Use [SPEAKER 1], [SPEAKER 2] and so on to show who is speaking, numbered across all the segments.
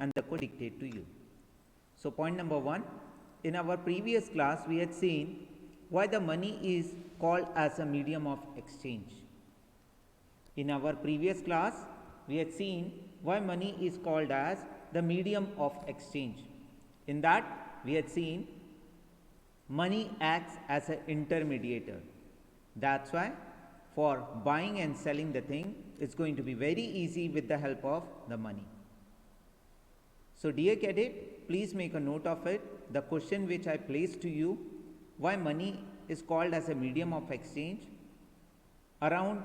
[SPEAKER 1] and the code dictate to you. So point number 1, in our previous class we had seen why the money is called as a medium of exchange. In our previous class we had seen why money is called as the medium of exchange. In that we had seen money acts as an intermediator. That's why for buying and selling the thing, it's going to be very easy with the help of the money. So dear cadet, please make a note of it. The question which I placed to you, why money is called as a medium of exchange. Around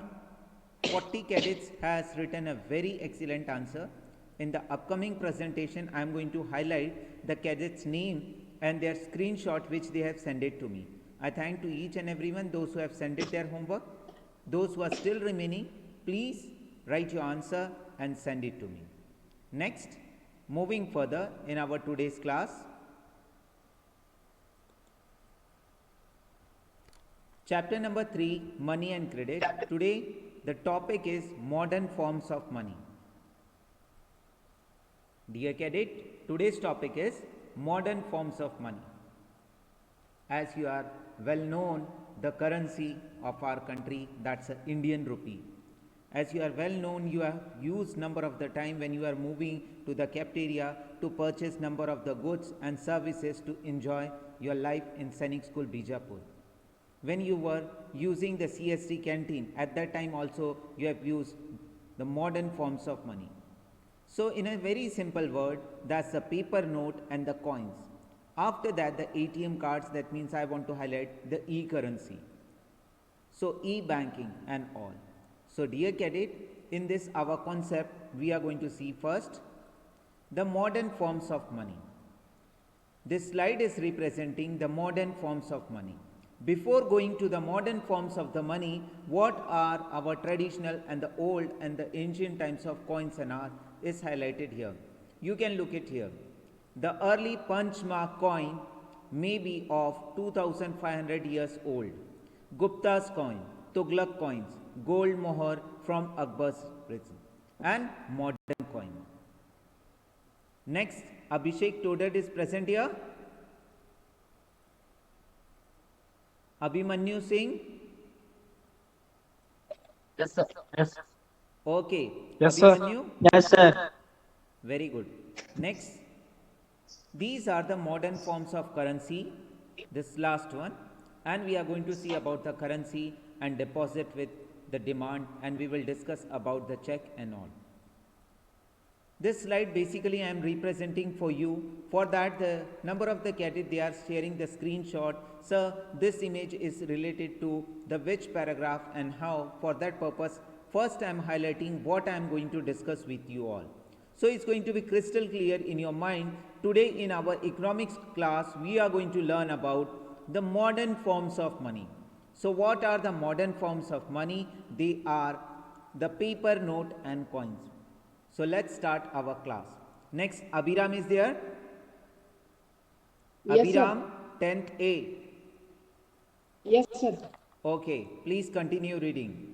[SPEAKER 1] 40 cadets has written a very excellent answer. In the upcoming presentation, I am going to highlight the cadet's name and their screenshot which they have sent it to me. I thank to each and everyone, those who have sent it their homework. Those who are still remaining, please write your answer and send it to me. Next, moving further in our today's class, chapter number 3, money and credit. Today the topic is modern forms of money. Dear cadet, today's topic is modern forms of money. As you are well known, the currency of our country, that's the Indian rupee. As you are well known, you have used number of the time when you are moving to the cafeteria to purchase number of the goods and services to enjoy your life in Sainik School Bijapur. When you were using the CST canteen, at that time also you have used the modern forms of money. So in a very simple word, that's the paper note and the coins. After that, the ATM cards, that means I want to highlight the e-currency. So e-banking and all. So dear cadet, in this our concept, we are going to see first the modern forms of money. This slide is representing the modern forms of money. Before going to the modern forms of the money, what are our traditional and the old and the ancient times of coins and are is highlighted here. You can look it here. The early punch mark coin may be of 2500 years old. Gupta's coin, Tughlaq coins, gold mohar from Akbar's prison, and modern coin. Next, Abhishek Todad is present here. Abhimanyu Singh.
[SPEAKER 2] Yes, sir. Yes.
[SPEAKER 1] Okay.
[SPEAKER 2] Yes, sir.
[SPEAKER 1] Abhimanyu.
[SPEAKER 2] Yes, sir.
[SPEAKER 1] Very good. Next, these are the modern forms of currency, this last one, and we are going to see about the currency and deposit with the demand, and we will discuss about the check and all. This slide basically I am representing for you. For that, the number of the cadets, they are sharing the screenshot. Sir, this image is related to the which paragraph and how. For that purpose, first I am highlighting what I am going to discuss with you all. So it's going to be crystal clear in your mind. Today in our economics class, we are going to learn about the modern forms of money. So what are the modern forms of money? They are the paper note and coins. So let's start our class. Next, Abhiram is there?
[SPEAKER 3] Yes,
[SPEAKER 1] Abhiram,
[SPEAKER 3] sir.
[SPEAKER 1] 10th A.
[SPEAKER 3] Yes, sir.
[SPEAKER 1] Okay, please continue reading.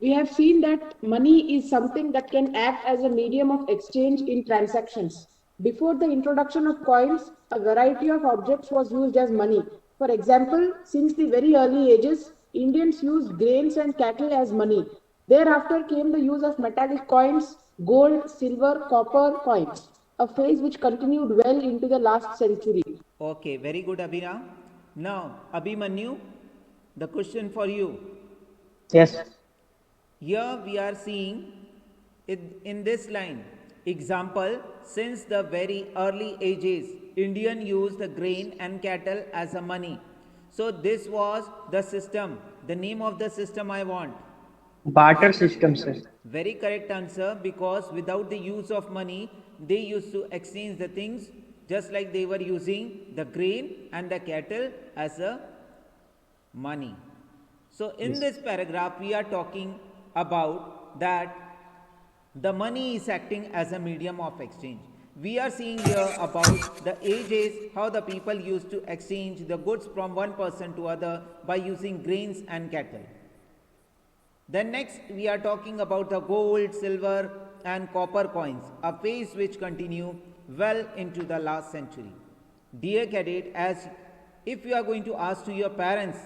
[SPEAKER 3] We have seen that money is something that can act as a medium of exchange in transactions. Before the introduction of coins, a variety of objects was used as money. For example, since the very early ages, Indians used grains and cattle as money. Thereafter came the use of metallic coins, gold, silver, copper coins, a phase which continued well into the last century.
[SPEAKER 1] Okay, very good, Abhiram. Now, Abhimanyu, the question for you.
[SPEAKER 2] Yes.
[SPEAKER 1] Here we are seeing in this line, example, since the very early ages, Indian used the grain and cattle as a money. So this was the system. The name of the system I want.
[SPEAKER 2] Barter system, sir.
[SPEAKER 1] Very correct answer, because without the use of money, they used to exchange the things just like they were using the grain and the cattle as a money. So in this paragraph, we are talking about that the money is acting as a medium of exchange. We are seeing here about the ages, how the people used to exchange the goods from one person to other by using grains and cattle. Then next we are talking about the gold, silver and copper coins, a phase which continued well into the last century. Dear cadet, as if you are going to ask to your parents,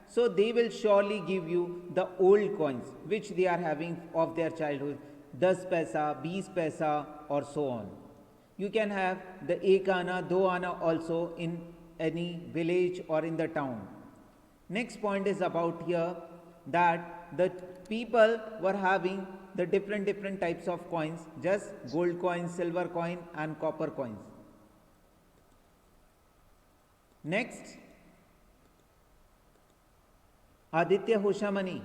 [SPEAKER 1] so they will surely give you the old coins which they are having of their childhood, 10 paisa, 20 paisa, or so on. You can have the ek ana, do ana also in any village or in the town. Next point is about here that the people were having the different types of coins, just gold coin, silver coin, and copper coins. Next, Aditya Hoshamani.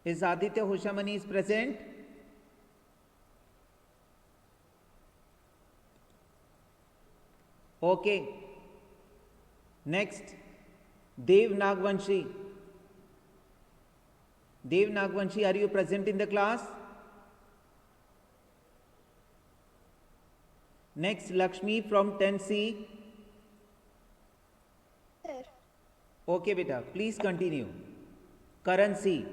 [SPEAKER 1] Is Aditya Hoshamani is present? Okay. Next, Dev Nagvanshi. Dev Nagvanshi, are you present in the class? Next, Lakshmi from 10C.
[SPEAKER 4] Sir,
[SPEAKER 1] Okay, beta, please continue. Currency.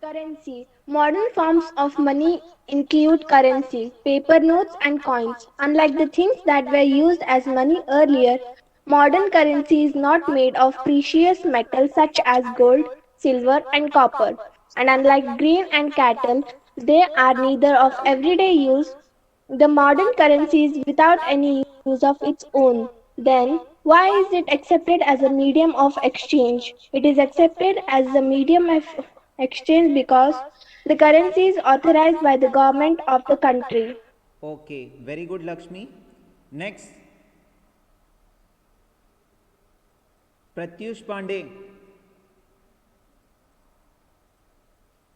[SPEAKER 4] currency. Modern forms of money include currency, paper notes, and coins. Unlike the things that were used as money earlier, modern currency is not made of precious metals such as gold, silver, and copper. And unlike grain and cattle, they are neither of everyday use. The modern currency is without any use of its own. Then, why is it accepted as a medium of exchange? It is accepted as a medium of exchange because the currency is authorized by the government of the country.
[SPEAKER 1] Okay, very good, Lakshmi. Next, Pratyush Pandey.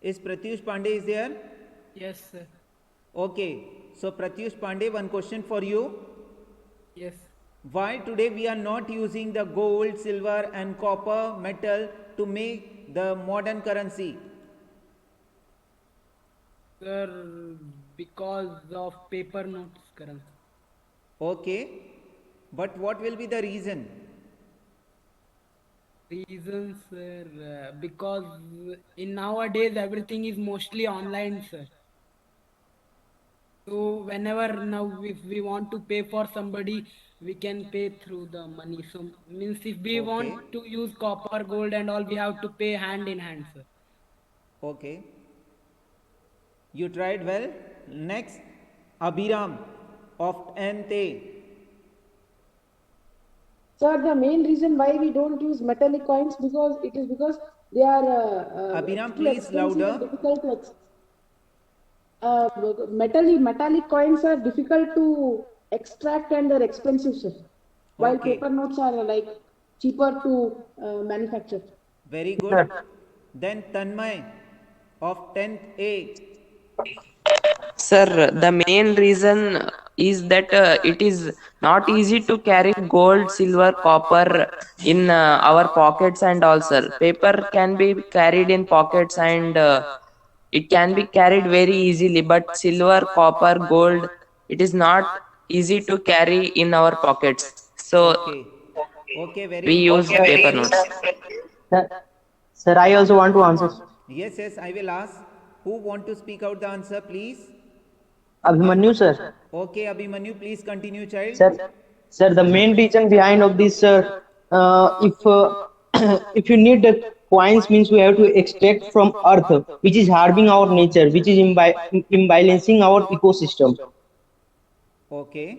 [SPEAKER 1] Is Pratyush Pandey is there?
[SPEAKER 5] Yes, sir.
[SPEAKER 1] Okay, so Pratyush Pandey, one question for you.
[SPEAKER 5] Yes.
[SPEAKER 1] Why today we are not using the gold, silver, and copper metal to make the modern currency?
[SPEAKER 5] Sir, because of paper notes currency.
[SPEAKER 1] Okay, but what will be the reason?
[SPEAKER 5] Reasons, sir, because in nowadays everything is mostly online, sir. So whenever now if we want to pay for somebody, we can pay through the money. So means if we
[SPEAKER 1] Okay.
[SPEAKER 5] want to use copper, gold and all, we have to pay hand in hand, sir.
[SPEAKER 1] Okay, you tried well. Next, Abhiram of NT.
[SPEAKER 3] Sir, the main reason why we don't use metallic coins because they are
[SPEAKER 1] Abhiram,
[SPEAKER 3] too
[SPEAKER 1] please
[SPEAKER 3] expensive
[SPEAKER 1] louder.
[SPEAKER 3] and difficult to metallic coins are difficult to extract and they're expensive, sir. While
[SPEAKER 1] Okay.
[SPEAKER 3] paper notes are like cheaper to manufacture.
[SPEAKER 1] Very good. Then Tanmay of 10th A.
[SPEAKER 6] Sir, the main reason is that it is not easy to carry gold, silver, copper in our pockets and all, sir. Paper can be carried in pockets and it can be carried very easily, but silver, copper, gold, it is not easy to carry in our pockets. So
[SPEAKER 1] Okay. Okay, very
[SPEAKER 6] we
[SPEAKER 1] good.
[SPEAKER 6] use paper notes.
[SPEAKER 2] Sir, sir, I also want to answer.
[SPEAKER 1] Yes, I will ask. Who want to speak out the answer, please?
[SPEAKER 2] Abhimanyu, sir.
[SPEAKER 1] Okay, Abhimanyu, please continue, child.
[SPEAKER 2] Sir, the main reason behind of this, sir, if if you need the coins means we have to extract from earth, which is harming our nature, which is imbalancing our ecosystem.
[SPEAKER 1] Okay,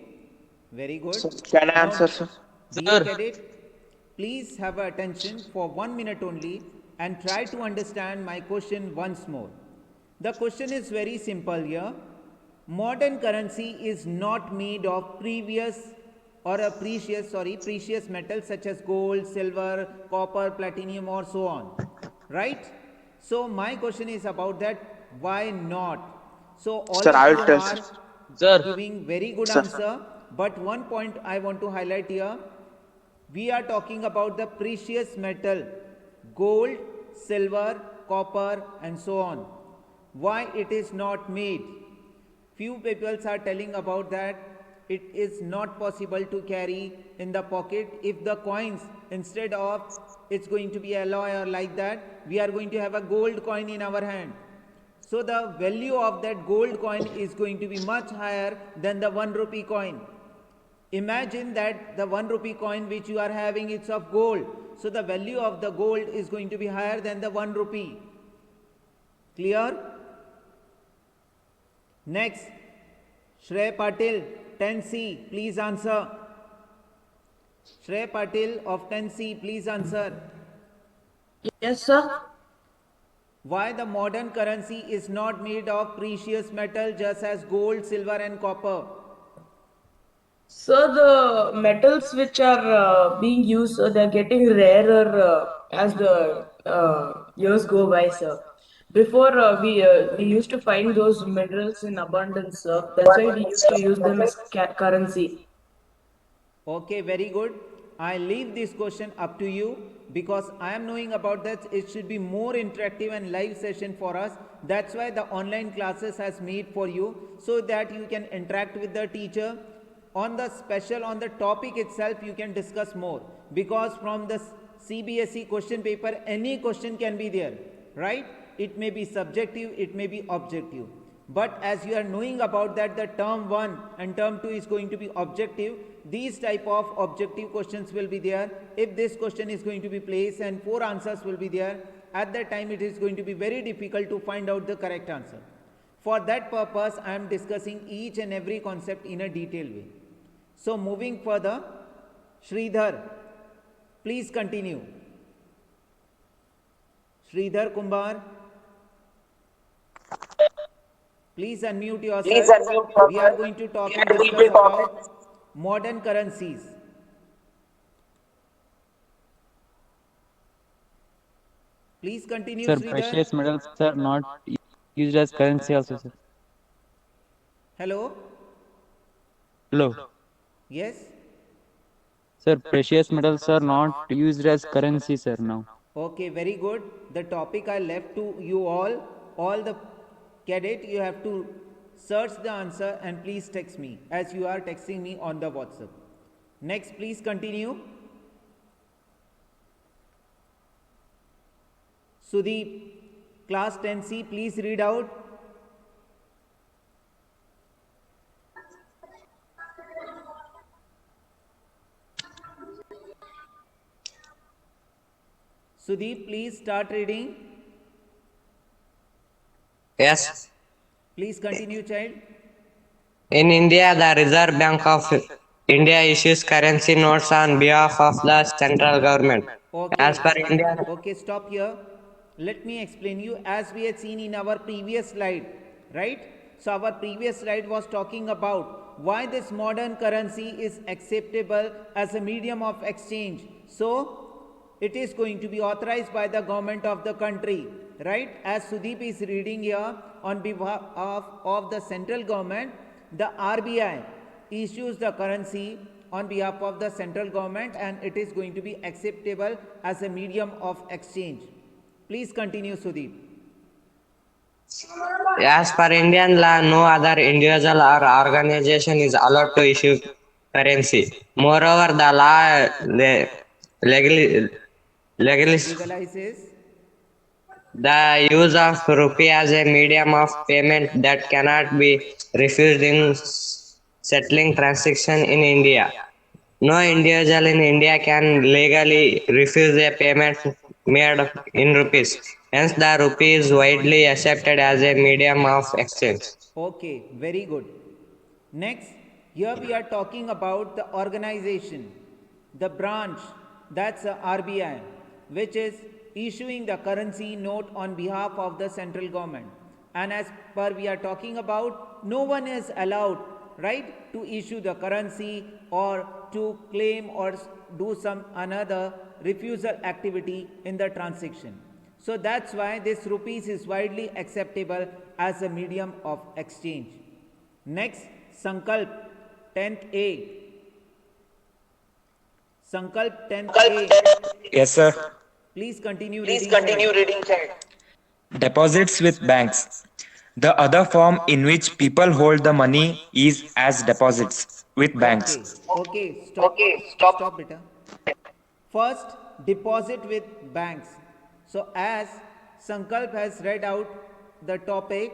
[SPEAKER 1] very good.
[SPEAKER 7] Can I
[SPEAKER 1] Now,
[SPEAKER 7] answer, sir?
[SPEAKER 1] dear cadet, please have attention for 1 minute only and try to understand my question once more. The question is very simple here. Modern currency is not made of precious metals such as gold, silver, copper, platinum, or so on. Right? So my question is about that. Why not? So all
[SPEAKER 7] Sir,
[SPEAKER 1] of
[SPEAKER 7] I
[SPEAKER 1] you
[SPEAKER 7] will tell,
[SPEAKER 1] are
[SPEAKER 7] sir.
[SPEAKER 1] giving very good
[SPEAKER 7] Sir.
[SPEAKER 1] answer, but one point I want to highlight here. We are talking about the precious metal, gold, silver, copper, and so on. Why it is not made? Few people are telling about that it is not possible to carry in the pocket if the coins, instead of it's going to be alloy or like that, we are going to have a gold coin in our hand. So the value of that gold coin is going to be much higher than the 1 rupee coin. Imagine that the 1 rupee coin which you are having is of gold. So the value of the gold is going to be higher than the 1 rupee. Clear? Next, Shrey Patil, 10C, please answer. Shrey Patil of 10C, please answer.
[SPEAKER 7] Yes, sir.
[SPEAKER 1] Why the modern currency is not made of precious metal just as gold, silver and copper?
[SPEAKER 7] So the metals which are being used, they're getting rarer as the years go by, sir. Before we used to find those minerals in abundance, sir. That's why we used to use them as currency.
[SPEAKER 1] Okay, very good. I leave this question up to you because I am knowing about that. It should be more interactive and live session for us. That's why the online classes has made for you, so that you can interact with the teacher. On the topic itself you can discuss more, because from the CBSE question paper any question can be there, right? It may be subjective, it may be objective, but as you are knowing about that the term 1 and term 2 is going to be objective, these type of objective questions will be there. If this question is going to be placed and 4 answers will be there, at that time it is going to be very difficult to find out the correct answer. For that purpose I am discussing each and every concept in a detailed way. So moving further, Sridhar, please continue. Sridhar Kumbar, please unmute yourself. We are going to talk and discuss about modern currencies. Please continue,
[SPEAKER 8] Sir,
[SPEAKER 1] Sridhar.
[SPEAKER 8] precious metals are not used as currency also, sir.
[SPEAKER 1] Hello?
[SPEAKER 8] Hello.
[SPEAKER 1] Yes?
[SPEAKER 8] Sir, precious metals are not used as currency, sir, now.
[SPEAKER 1] Okay, very good. The topic I left to you all the cadet, you have to search the answer and please text me as you are texting me on the WhatsApp. Next, please continue. Sudeep, class 10C, please read out. Sudeep, please start reading.
[SPEAKER 6] Yes.
[SPEAKER 1] Please continue, child.
[SPEAKER 6] In India, the Reserve Bank of India issues currency notes on behalf of the central government. As per India,
[SPEAKER 1] Okay, stop here. Let me explain you as we had seen in our previous slide, right? So our previous slide was talking about why this modern currency is acceptable as a medium of exchange. So it is going to be authorized by the government of the country, right? As Sudeep is reading here, on behalf of the central government, the RBI issues the currency on behalf of the central government and it is going to be acceptable as a medium of exchange. Please continue, Sudeep.
[SPEAKER 6] as per Indian law, no other individual or organization is allowed to issue currency. Moreover, the law legally
[SPEAKER 1] Legalizes.
[SPEAKER 6] the use of rupee as a medium of payment that cannot be refused in settling transaction in India. No individual in India can legally refuse a payment made in rupees. Hence, the rupee is widely accepted as a medium of exchange.
[SPEAKER 1] Okay, very good. Next, here we are talking about the organization, the branch, that's the RBI, which is issuing the currency note on behalf of the central government. And as per we are talking about, no one is allowed, right, to issue the currency or to claim or do some another refusal activity in the transaction. So that's why this rupees is widely acceptable as a medium of exchange. Next, Sankalp 10th A. Sankalp 10th A.
[SPEAKER 9] Yes, sir.
[SPEAKER 1] Please continue reading.
[SPEAKER 9] Deposits with banks. The other form in which people hold the money is as deposits with banks.
[SPEAKER 1] Okay, stop, beta. First, deposit with banks. So as Sankalp has read out the topic.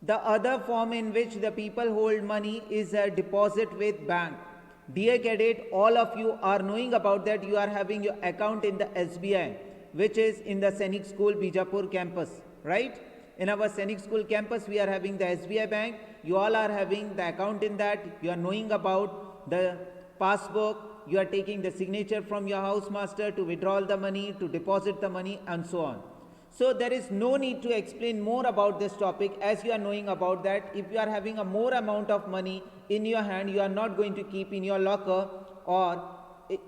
[SPEAKER 1] The other form in which the people hold money is a deposit with bank. Dear cadet, all of you are knowing about that. You are having your account in the SBI, which is in the Sainik School Bijapur campus, right? In our Sainik School campus, we are having the SBI bank. You all are having the account in that. You are knowing about the passbook. You are taking the signature from your housemaster to withdraw the money, to deposit the money, and so on. So there is no need to explain more about this topic, as you are knowing about that. If you are having a more amount of money in your hand, you are not going to keep in your locker or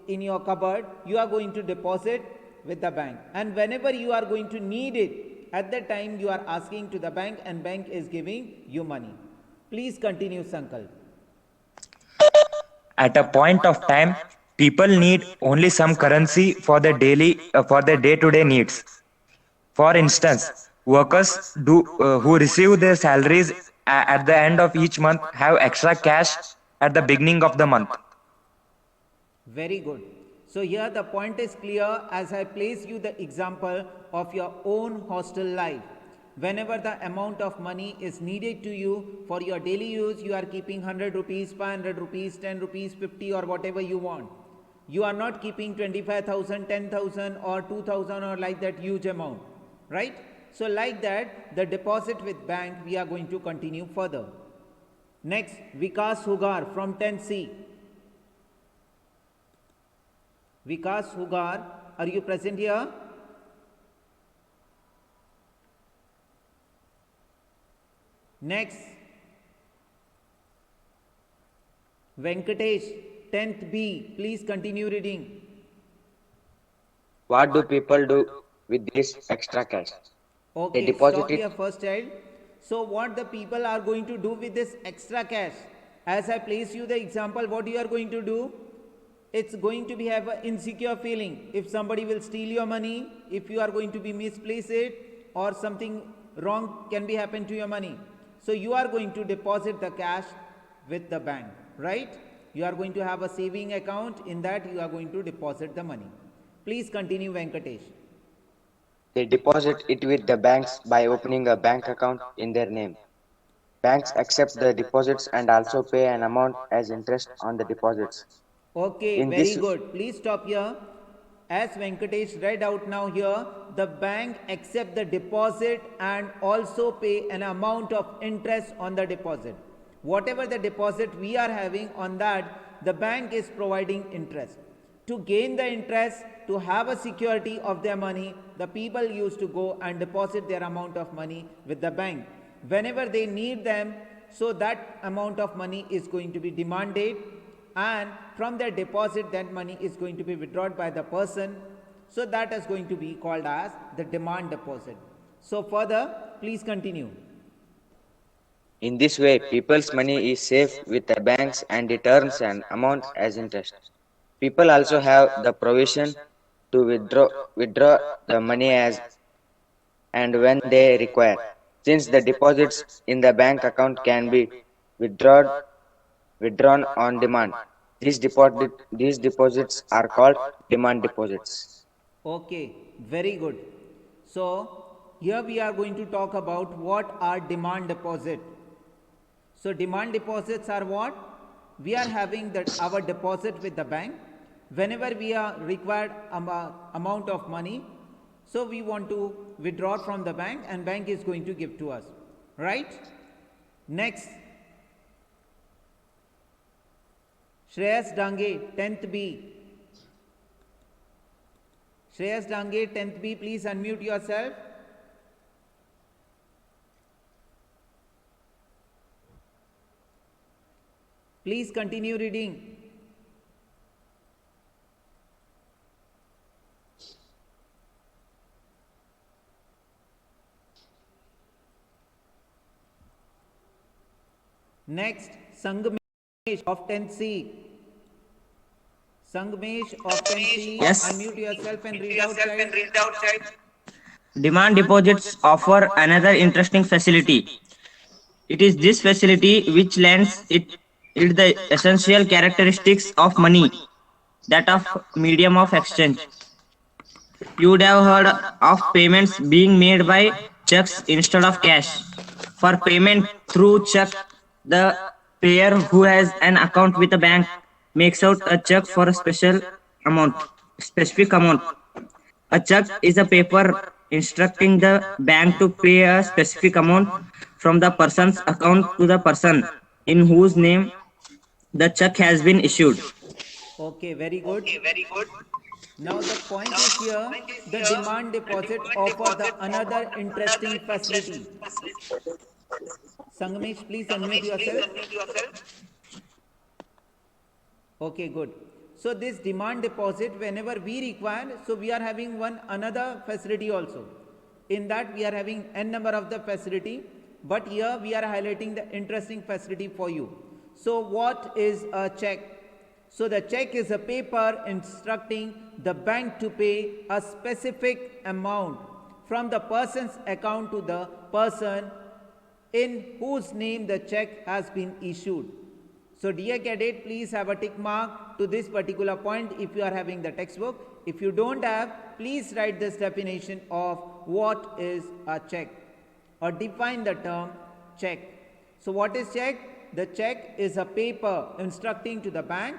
[SPEAKER 1] in your cupboard. You are going to deposit with the bank, and whenever you are going to need it, at that time you are asking to the bank, and bank is giving you money. Please continue, Sankalp.
[SPEAKER 9] At a point of time, people need only some currency for their day-to-day needs. For instance, workers who receive their salaries at the end of each month have extra cash at the beginning of the month.
[SPEAKER 1] Very good. So here the point is clear, as I place you the example of your own hostel life. Whenever the amount of money is needed to you for your daily use, you are keeping 100 rupees, 500 rupees, 10 rupees, 50 or whatever you want. You are not keeping 25,000, 10,000 or 2,000 or like that huge amount, right? So like that, the deposit with bank, we are going to continue further. Next, Vikas Hugar from 10C. Vikas Hugar, are you present here? Next, Venkatesh, 10th B, please continue reading.
[SPEAKER 10] What do people do with this extra cash?
[SPEAKER 1] Okay,
[SPEAKER 10] They deposit
[SPEAKER 1] stop
[SPEAKER 10] it.
[SPEAKER 1] here first, child. So what the people are going to do with this extra cash? As I place you the example, what you are going to do? It's going to be have an insecure feeling. If somebody will steal your money, if you are going to be misplaced it, or something wrong can be happen to your money. So you are going to deposit the cash with the bank, right? You are going to have a saving account. In that you are going to deposit the money. Please continue, Venkatesh.
[SPEAKER 10] They deposit it with the banks by opening a bank account in their name. Banks accept the deposits and also pay an amount as interest on the deposits.
[SPEAKER 1] Okay,
[SPEAKER 10] In
[SPEAKER 1] very
[SPEAKER 10] this-
[SPEAKER 1] good. Please stop here. As Venkatesh read out now here, the bank accept the deposit and also pay an amount of interest on the deposit. Whatever the deposit we are having on that, the bank is providing interest. To gain the interest, to have a security of their money, the people used to go and deposit their amount of money with the bank. Whenever they need them, so that amount of money is going to be demanded, and from their deposit that money is going to be withdrawn by the person. So that is going to be called as the demand deposit. So further, please continue.
[SPEAKER 10] In this way, people's money is safe with the banks and it earns an amount as interest. People also have the provision to withdraw the money as and when they require. Since the deposits in the bank account can be withdrawn on demand, these deposits are called demand deposits.
[SPEAKER 1] Okay, very good. So here we are going to talk about what are demand deposit. So demand deposits are what? We are having that our deposit with the bank. Whenever we are required amount of money, so we want to withdraw from the bank and bank is going to give to us, right? Next, Shreyas Dange, 10th B. Shreyas Dange, 10th B, please unmute yourself. Please continue reading. Next, Sangmesh of 10C. Sangmesh of 10C,
[SPEAKER 11] Yes.
[SPEAKER 1] unmute yourself and read outside.
[SPEAKER 11] Demand deposits offer another interesting facility. It is this facility which lends it the essential characteristics of money, that of medium of exchange. You would have heard of payments being made by checks instead of cash. For payment through check, the payer who has an account with a bank makes out a check for a specific amount. A check is a paper instructing the bank to pay a specific amount from the person's account to the person in whose name the check has been issued.
[SPEAKER 1] Okay, very good. Now the point is here, the demand deposit offer the another interesting facility. Sangamesh, please unmute yourself. Okay, good. So this demand deposit, whenever we require, so we are having one another facility also. In that we are having n number of the facility, but here we are highlighting the interesting facility for you. So what is a check? So the check is a paper instructing the bank to pay a specific amount from the person's account to the person in whose name the check has been issued. So dear cadet, please have a tick mark to this particular point if you are having the textbook. If you don't have, please write this definition of what is a check or define the term check. So what is check? The check is a paper instructing to the bank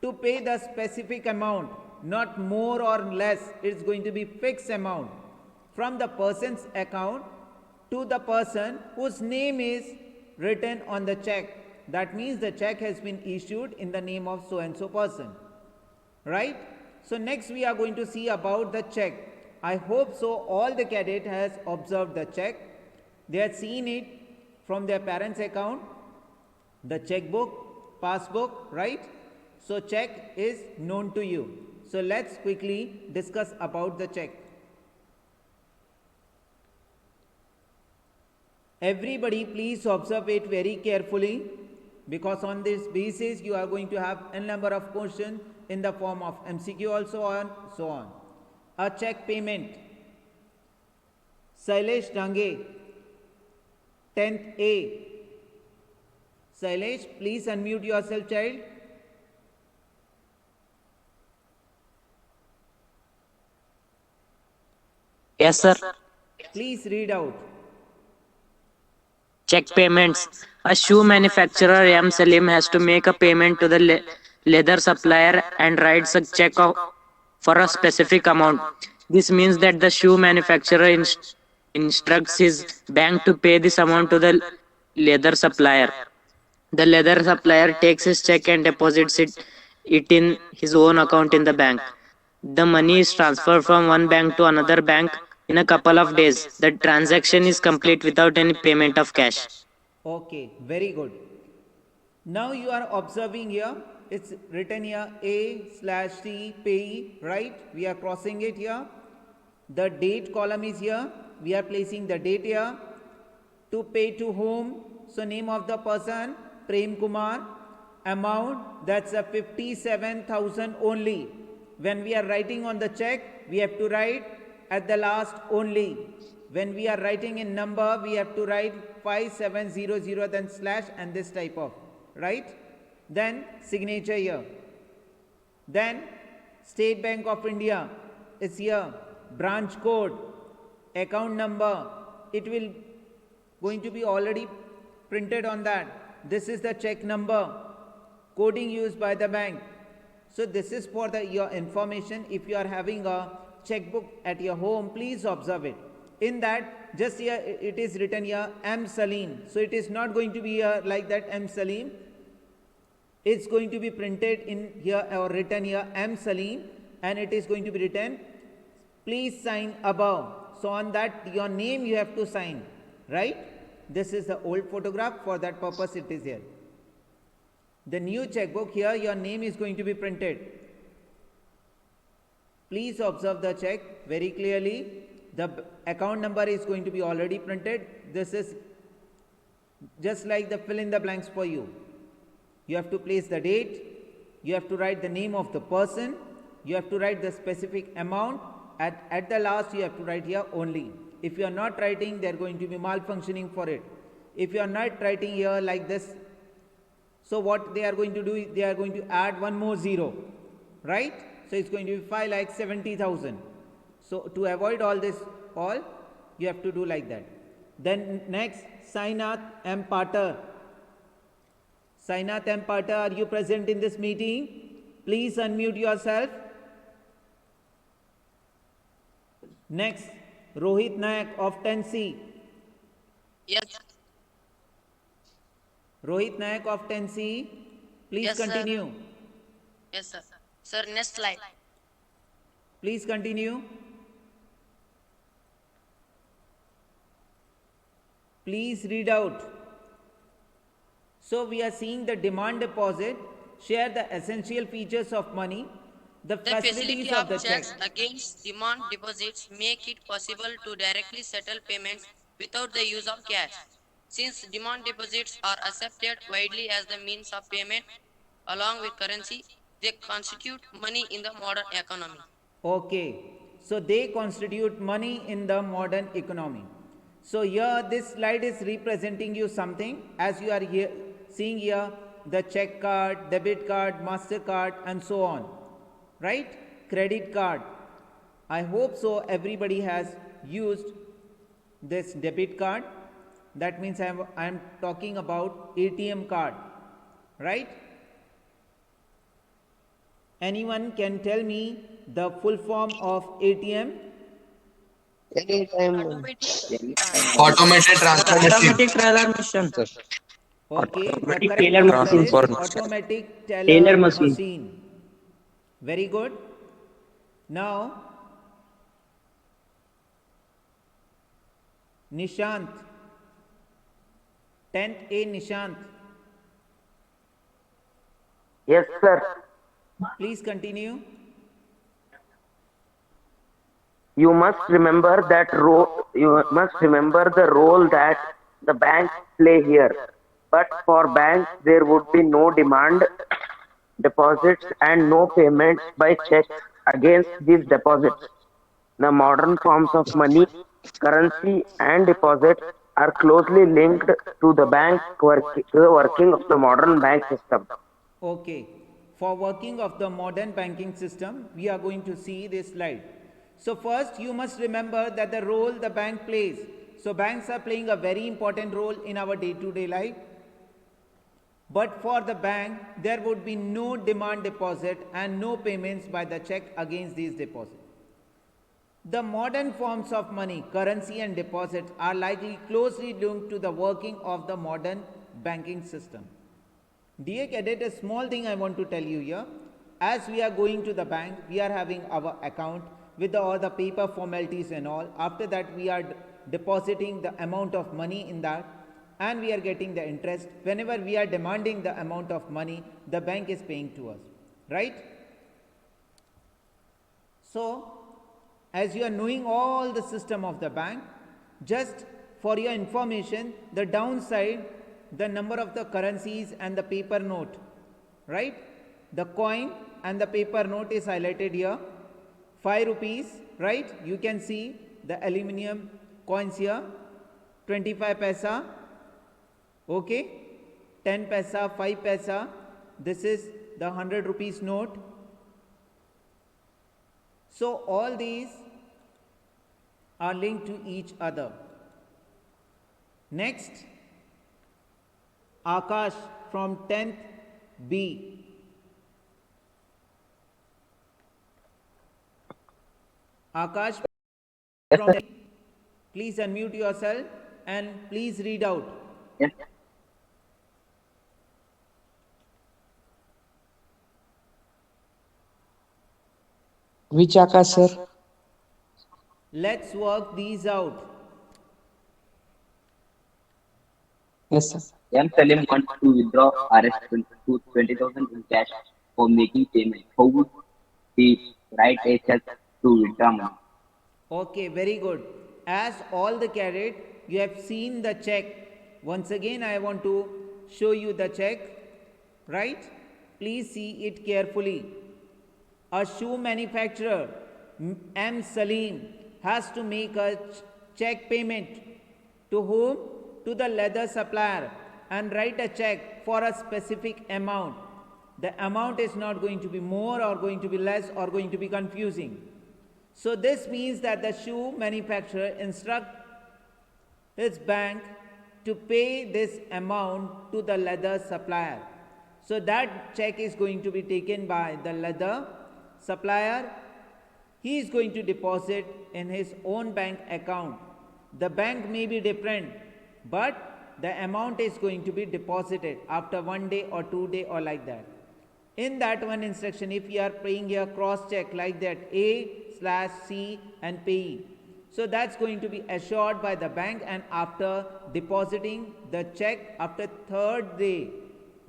[SPEAKER 1] to pay the specific amount, not more or less. It's going to be fixed amount from the person's account to the person whose name is written on the check. That means the check has been issued in the name of so and so person, right? So next we are going to see about the check. I hope so all the cadet has observed the check. They have seen it from their parents' account, the checkbook, passbook, right? So check is known to you. So let's quickly discuss about the check. Everybody please observe it very carefully, because on this basis you are going to have n number of questions in the form of MCQ also and so on. A check payment. Sailesh Dange, 10th A. Sailesh, please unmute yourself, child.
[SPEAKER 6] Yes, sir.
[SPEAKER 1] Please read out.
[SPEAKER 6] Check payments. A shoe manufacturer M. Salim has to make a payment to the leather supplier and writes a check for a specific amount. This means that the shoe manufacturer instructs his bank to pay this amount to the leather supplier. The leather supplier takes his check and deposits it in his own account in the bank. The money is transferred from one bank to another bank in a couple of days. The transaction is complete without any payment of cash.
[SPEAKER 1] Okay, very good. Now you are observing here, it's written here A/C payee, right? We are crossing it here. The date column is here. We are placing the date here. To pay to whom? So name of the person, Prem Kumar. Amount, that's a 57,000 only. When we are writing on the check, we have to write at the last only. When we are writing in number, we have to write 5700 then slash and this type of, right? Then signature here. Then State Bank of India is here. Branch code, account number, it will going to be already printed on that. This is the check number, coding used by the bank. So this is for your information. If you are having a checkbook at your home, please observe it. In that, just here it is written here M. Salim. So it is not going to be here like that M. Salim. It's going to be printed in here or written here M. Salim, and it is going to be written, please sign above. So on that your name you have to sign, right? This is the old photograph. For that purpose it is here. The new checkbook, here your name is going to be printed. Please observe the check very clearly. The account number is going to be already printed. This is just like the fill in the blanks for you. You have to place the date, you have to write the name of the person, you have to write the specific amount, at the last you have to write here only. If you are not writing, they are going to be malfunctioning for it. If you are not writing here like this, so what they are going to do is they are going to add one more zero, right? So it's going to be 5,70,000. So to avoid all this, You have to do like that. Then next, Sainath M. Pater. Sainath M. Pater, are you present in this meeting? Please unmute yourself. Next, Rohit Nayak of 10C.
[SPEAKER 12] Yes.
[SPEAKER 1] Rohit Nayak of 10C, please
[SPEAKER 12] Yes, sir.
[SPEAKER 1] continue.
[SPEAKER 12] Yes, sir. Sir, next slide.
[SPEAKER 1] Please continue. Please read out. So we are seeing the demand deposit share the essential features of money, the
[SPEAKER 12] The
[SPEAKER 1] facilities
[SPEAKER 12] facility
[SPEAKER 1] of the
[SPEAKER 12] of
[SPEAKER 1] check.
[SPEAKER 12] checks against demand deposits make it possible to directly settle payments without the use of cash. Since demand deposits are accepted widely as the means of payment along with currency, they constitute money in the modern economy.
[SPEAKER 1] Okay, so they constitute money in the modern economy. So here this slide is representing you something as you are here seeing here the check card, debit card, MasterCard and so on, right? Credit card. I hope so everybody has used this debit card. That means I am talking about ATM card, right? Anyone can tell me the full form of ATM?
[SPEAKER 2] Anytime.
[SPEAKER 11] Automated transfer machine.
[SPEAKER 6] Automatic trailer mission.
[SPEAKER 1] Okay, the
[SPEAKER 2] Automatic
[SPEAKER 1] correct
[SPEAKER 2] teller
[SPEAKER 1] answer
[SPEAKER 2] machine.
[SPEAKER 1] is automatic
[SPEAKER 2] Teller
[SPEAKER 1] teller
[SPEAKER 2] machine.
[SPEAKER 1] machine. Very good. Now, Nishant, 10th A Nishant,
[SPEAKER 13] Yes, sir.
[SPEAKER 1] please continue.
[SPEAKER 13] You must remember that role. You must remember the role that the banks play here. But for banks, there would be no demand deposits and no payments by checks against these deposits. The modern forms of money, currency, and deposits are closely linked to the working of the modern bank system.
[SPEAKER 1] Okay, for working of the modern banking system, we are going to see this slide. So first, you must remember that the role the bank plays. So banks are playing a very important role in our day-to-day life. But for the bank, there would be no demand deposit and no payments by the check against these deposits. The modern forms of money, currency and deposits are likely closely linked to the working of the modern banking system. Dear cadet, a small thing I want to tell you here. As we are going to the bank, we are having our account with all the paper formalities and all. After that, we are depositing the amount of money in that and we are getting the interest. Whenever we are demanding the amount of money, the bank is paying to us, right? So, as you are knowing all the system of the bank, just for your information, the downside, the number of the currencies and the paper note, right? The coin and the paper note is highlighted here. 5 rupees, right? You can see the aluminum coins here. 25 paisa, okay? 10 paisa, 5 paisa. This is the 100 rupees note. So all these are linked to each other. Next, Akash from 10th B. Akash from please unmute yourself and please read out.
[SPEAKER 13] Yes.
[SPEAKER 6] Which Akash, sir?
[SPEAKER 1] Let's work these out.
[SPEAKER 6] Yes, sir.
[SPEAKER 14] M. Salim wants to withdraw Rs 20,000 in cash for making payment. How would he write a check to withdraw money?
[SPEAKER 1] Okay, very good. As all the cadet, you have seen the check. Once again, I want to show you the check, right? Please see it carefully. A shoe manufacturer, M. Salim, has to make a check payment. To whom? To the leather supplier and write a check for a specific amount. The amount is not going to be more or going to be less or going to be confusing. So this means that the shoe manufacturer instruct his bank to pay this amount to the leather supplier. So that check is going to be taken by the leather supplier. He is going to deposit in his own bank account. The bank may be different, but the amount is going to be deposited after 1 day or 2 day or like that. In that one instruction, if you are paying here cross check like that, A/C and payee. So that's going to be assured by the bank, and after depositing the check after 3rd day,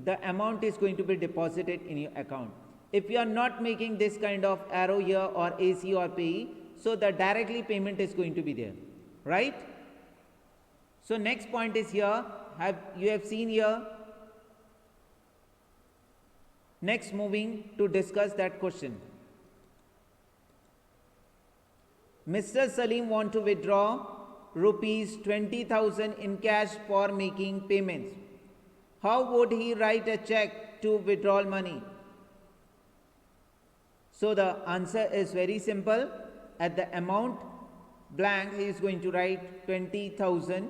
[SPEAKER 1] the amount is going to be deposited in your account. If you are not making this kind of arrow here or AC or payee, so the directly payment is going to be there, right? So next point is here, you have seen here. Next, moving to discuss that question. Mr. Salim want to withdraw rupees 20,000 in cash for making payments. How would he write a check to withdraw money? So the answer is very simple. At the amount blank, he is going to write 20,000,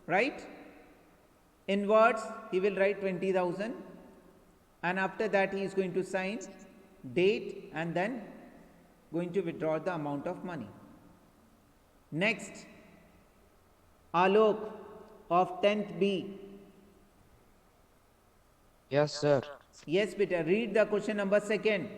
[SPEAKER 1] right? In words, he will write 20,000, and after that he is going to sign date and then going to withdraw the amount of money. Next, Alok of 10th B.
[SPEAKER 6] Yes, sir.
[SPEAKER 1] Yes, Peter, read the question number 2nd.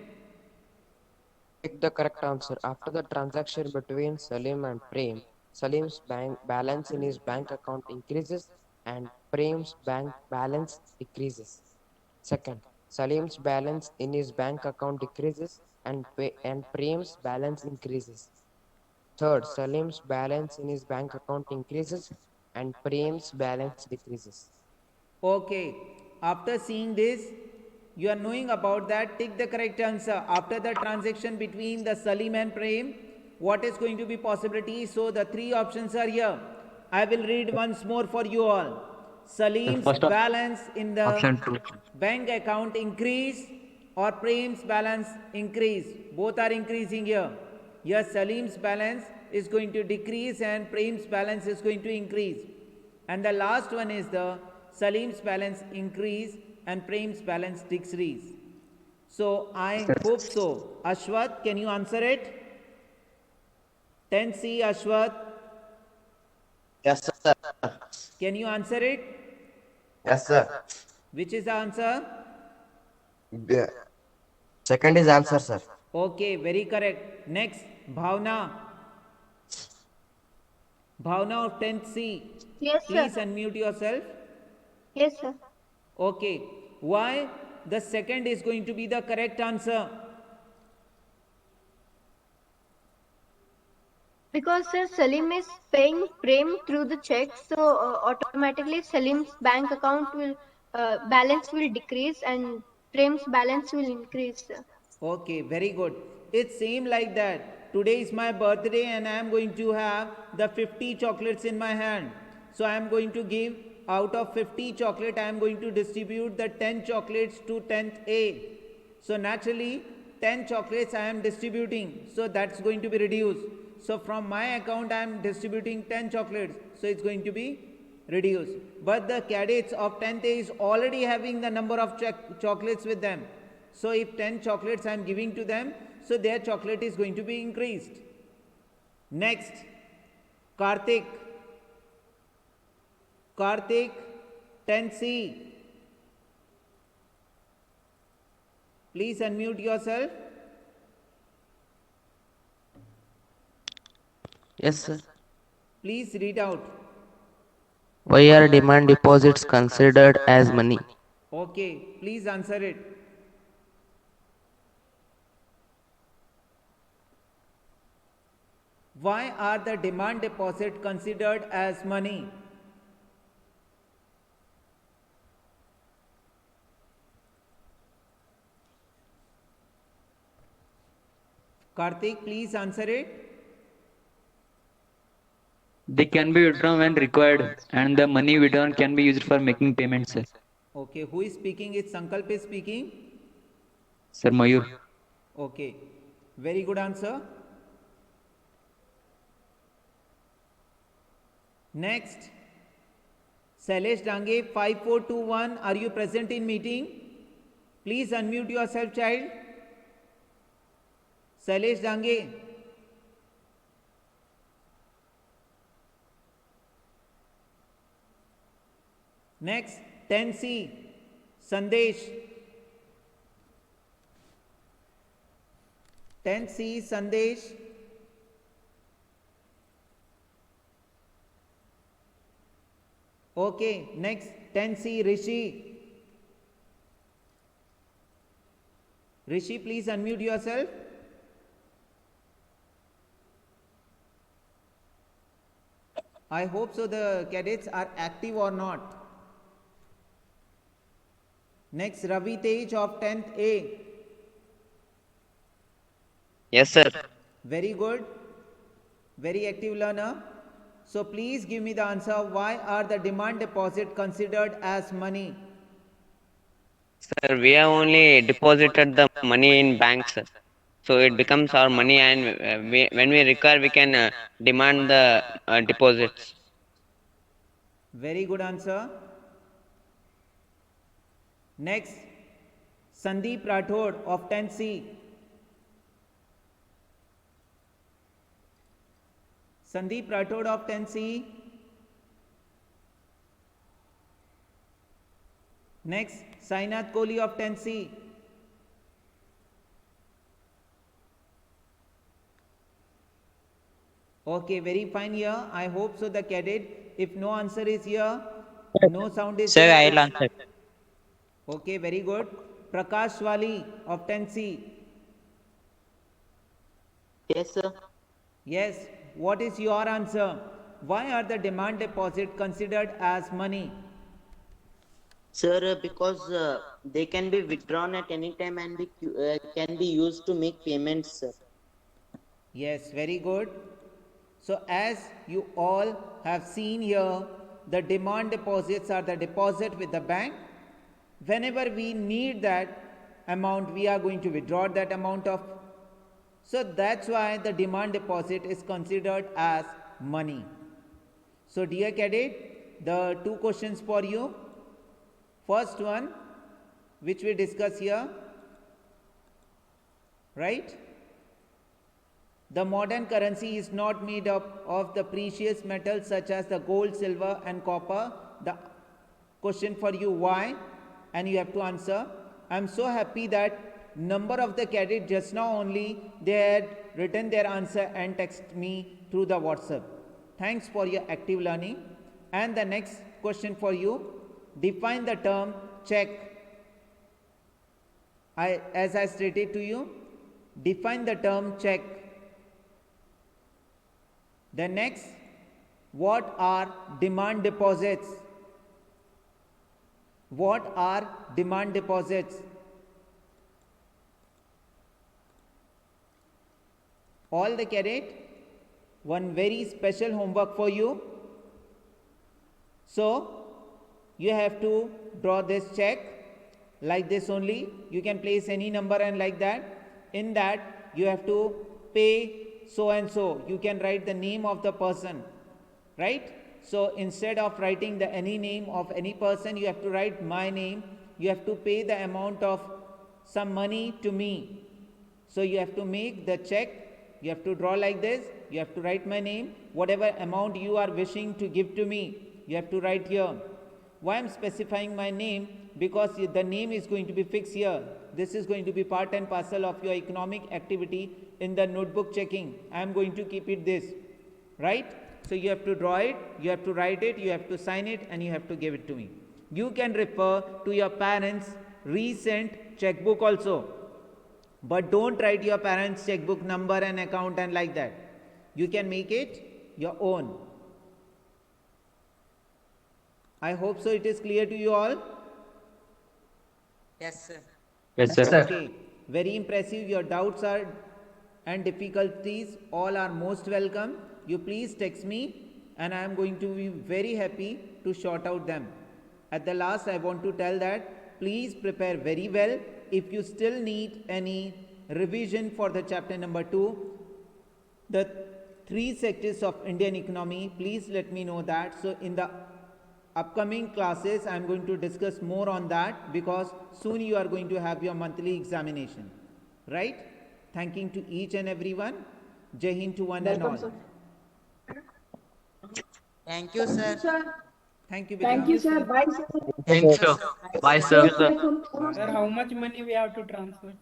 [SPEAKER 6] Take the correct answer. After the transaction between Salim and Prem, Salim's bank balance in his bank account increases and Prem's bank balance decreases. Second, Salim's balance in his bank account decreases and Prem's balance increases. Third, Salim's balance in his bank account increases and Prem's balance decreases.
[SPEAKER 1] Okay, after seeing this, you are knowing about that, take the correct answer. After the transaction between the Salim and Prem, what is going to be possibility? So the 3 options are here. I will read once more for you all. Salim's balance in the bank account increase or Prem's balance increase. Both are increasing here. Here Salim's balance is going to decrease and Prem's balance is going to increase. And the last one is the Salim's balance increase and Prem's balance decrease. So I hope so. Ashwat, can you answer it? 10C, Ashwat.
[SPEAKER 15] Yes, sir.
[SPEAKER 1] Can you answer it?
[SPEAKER 15] Yes, sir.
[SPEAKER 1] Which is the answer?
[SPEAKER 15] Yeah. Second is answer, sir.
[SPEAKER 1] Okay, very correct. Next, Bhavna. Bhavna of 10th C.
[SPEAKER 4] Yes, sir.
[SPEAKER 1] Please unmute yourself.
[SPEAKER 4] Yes, sir.
[SPEAKER 1] Okay. Why the second is going to be the correct answer?
[SPEAKER 4] Because sir, Salim is paying Prem through the check, so automatically Salim's bank account will balance will decrease and Prem's balance will increase, sir.
[SPEAKER 1] Okay, very good. It's same like that. Today is my birthday and I am going to have the 50 chocolates in my hand. So I am going to give out of 50 chocolate, I am going to distribute the 10 chocolates to 10th A. So naturally 10 chocolates I am distributing. So that's going to be reduced. So from my account I am distributing 10 chocolates. So it's going to be reduced. But the cadets of 10th A is already having the number of chocolates with them. So if 10 chocolates I am giving to them, so their chocolate is going to be increased. Next, Karthik. Karthik, 10C. Please unmute yourself.
[SPEAKER 6] Yes, sir.
[SPEAKER 1] Please read out.
[SPEAKER 6] Why are demand deposits considered as money?
[SPEAKER 1] Okay, please answer it. Why are the demand deposit considered as money? Karthik, please answer it.
[SPEAKER 8] They can be withdrawn when required, and the money withdrawn can be used for making payments, sir.
[SPEAKER 1] Okay, who is speaking? Is Sankalp is speaking?
[SPEAKER 8] Sir Mayur.
[SPEAKER 1] Okay, very good answer. Next, Sailesh Dange 5421, are you present in meeting? Please unmute yourself, child. Sailesh Dange. Next, 10C, Sandesh. 10C, Sandesh. Okay, next, 10C, Rishi. Rishi, please unmute yourself. I hope so the cadets are active or not. Next, Ravi Tej of 10th A.
[SPEAKER 12] Yes, sir.
[SPEAKER 1] Very good. Very active learner. So please give me the answer. Why are the demand deposit considered as money?
[SPEAKER 12] Sir, we have only deposited the money in banks, sir. So it becomes our money, and when we require, we can demand the deposits.
[SPEAKER 1] Very good answer. Next, Sandeep Rathod of 10C. Sandeep Rathod of 10C. Next, Sainath Kohli of 10C. Okay, very fine here. I hope so the cadet. If no answer is here, no sound is
[SPEAKER 11] Sir,
[SPEAKER 1] there.
[SPEAKER 11] I'll answer.
[SPEAKER 1] Okay, very good. Prakash Wali of 10C.
[SPEAKER 2] Yes, sir.
[SPEAKER 1] Yes, what is your answer? Why are the demand deposit considered as money?
[SPEAKER 2] Sir, because they can be withdrawn at any time and can be used to make payments, sir.
[SPEAKER 1] Yes, very good. So as you all have seen here, the demand deposits are the deposit with the bank. Whenever we need that amount, we are going to withdraw that amount of. So that's why the demand deposit is considered as money. So dear cadet, the two questions for you. First one, which we discuss here, right? The modern currency is not made up of the precious metals such as the gold, silver and copper. The question for you, why? And you have to answer. I am so happy that number of the cadets just now only they had written their answer and text me through the WhatsApp. Thanks for your active learning. And the next question for you, define the term check. As I stated to you, define the term check. The next, what are demand deposits? What are demand deposits? All the cadet, one very special homework for you. So, you have to draw this check like this only. You can place any number and like that. In that, you have to pay so and so. You can write the name of the person, right? So instead of writing the any name of any person, you have to write my name. You have to pay the amount of some money to me. So you have to make the check. You have to draw like this. You have to write my name. Whatever amount you are wishing to give to me, you have to write here. Why I am specifying my name? Because the name is going to be fixed here. This is going to be part and parcel of your economic activity in the notebook checking. I am going to keep it this, right? So you have to draw it, you have to write it, you have to sign it, and you have to give it to me. You can refer to your parents' recent checkbook also, but don't write your parents' checkbook number and account and like that. You can make it your own. I hope so it is clear to you all.
[SPEAKER 11] Yes, sir.
[SPEAKER 8] Yes, sir.
[SPEAKER 1] Okay, very impressive. Your doubts are and difficulties all are most welcome. You please text me and I am going to be very happy to sort out them. At the last, I want to tell that please prepare very well. If you still need any revision for the chapter number 2, the three sectors of Indian economy. Please let me know that. So in the upcoming classes, I am going to discuss more on that, because soon you are going to have your monthly examination, right? Thanking to each and everyone. Jai Hind to one and all.
[SPEAKER 3] Welcome, sir.
[SPEAKER 12] Thank you, sir.
[SPEAKER 1] Thank you,
[SPEAKER 3] Thank you, sir. Bye, sir.
[SPEAKER 8] Thanks, sir. Bye, sir.
[SPEAKER 3] Take care from all of
[SPEAKER 5] Sir,
[SPEAKER 3] you.
[SPEAKER 5] how much money we have to transfer?